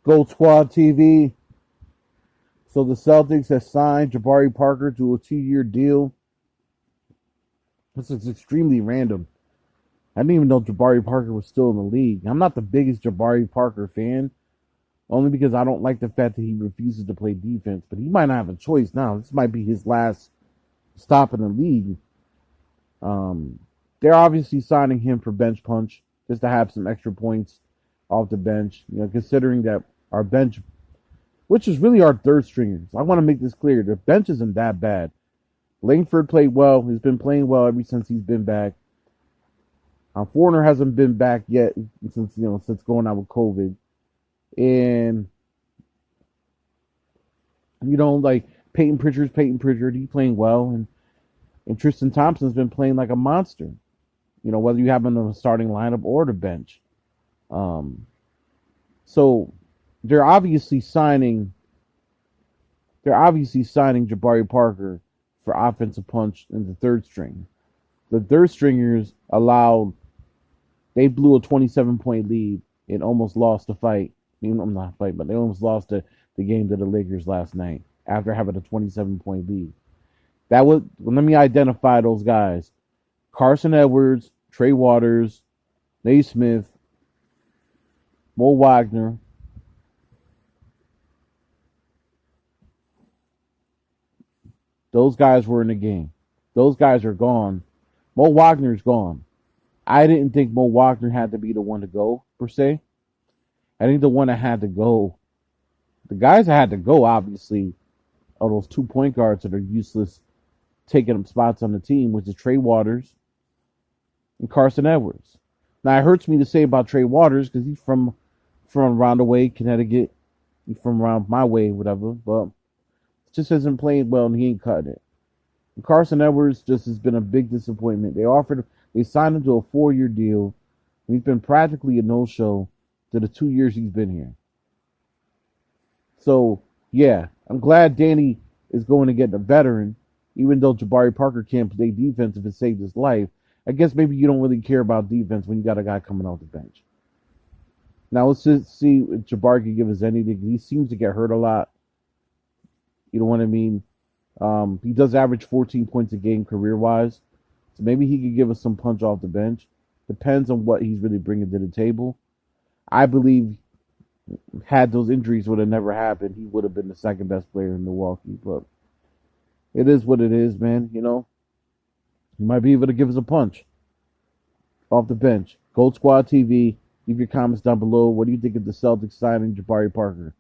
Gold Squad TV. So the Celtics have signed Jabari Parker to a 2-year deal. This is extremely random. I didn't even know Jabari Parker was still in the league. I'm not the biggest Jabari Parker fan, only because I don't like the fact that he refuses to play defense. But he might not have a choice now. This might be his last stop in the league. They're obviously signing him for bench punch, just to have some extra points off the bench. Considering that our bench, which is really our third stringers, I want to make this clear: the bench isn't that bad. Langford played well. He's been playing well ever since he's been back. Foreigner hasn't been back yet since going out with COVID, and like Peyton Pritchard, he's playing well, and Tristan Thompson's been playing like a monster. Whether you have him in the starting lineup or the bench. So they're obviously signing Jabari Parker for offensive punch in the third string. The third stringers they blew a 27-point lead and almost lost the fight. But they almost lost the game to the Lakers last night after having a 27-point lead. Let me identify those guys. Carson Edwards, Trey Waters, Naismith, Mo Wagner. Those guys were in the game. Those guys are gone. Mo Wagner's gone. I didn't think Mo Wagner had to be the one to go, per se. I think the one that had to go, the guys that had to go, obviously, are those 2 point guards that are useless, taking up spots on the team, which is Trey Waters and Carson Edwards. Now, it hurts me to say about Trey Waters because he's from around the way, Connecticut. He's from around my way, whatever. But just hasn't played well, and he ain't cutting it. And Carson Edwards just has been a big disappointment. They signed him to a 4-year deal, and he's been practically a no-show to the 2 years he's been here. So, yeah, I'm glad Danny is going to get the veteran, even though Jabari Parker can't play defense if it saved his life. I guess maybe you don't really care about defense when you got a guy coming off the bench. Now, let's just see if Jabari can give us anything. He seems to get hurt a lot. You know what I mean? He does average 14 points a game career-wise. So maybe he could give us some punch off the bench. Depends on what he's really bringing to the table. I believe had those injuries would have never happened, he would have been the second best player in Milwaukee. But it is what it is, man. He might be able to give us a punch off the bench. Gold Squad TV. Leave your comments down below. What do you think of the Celtics signing Jabari Parker?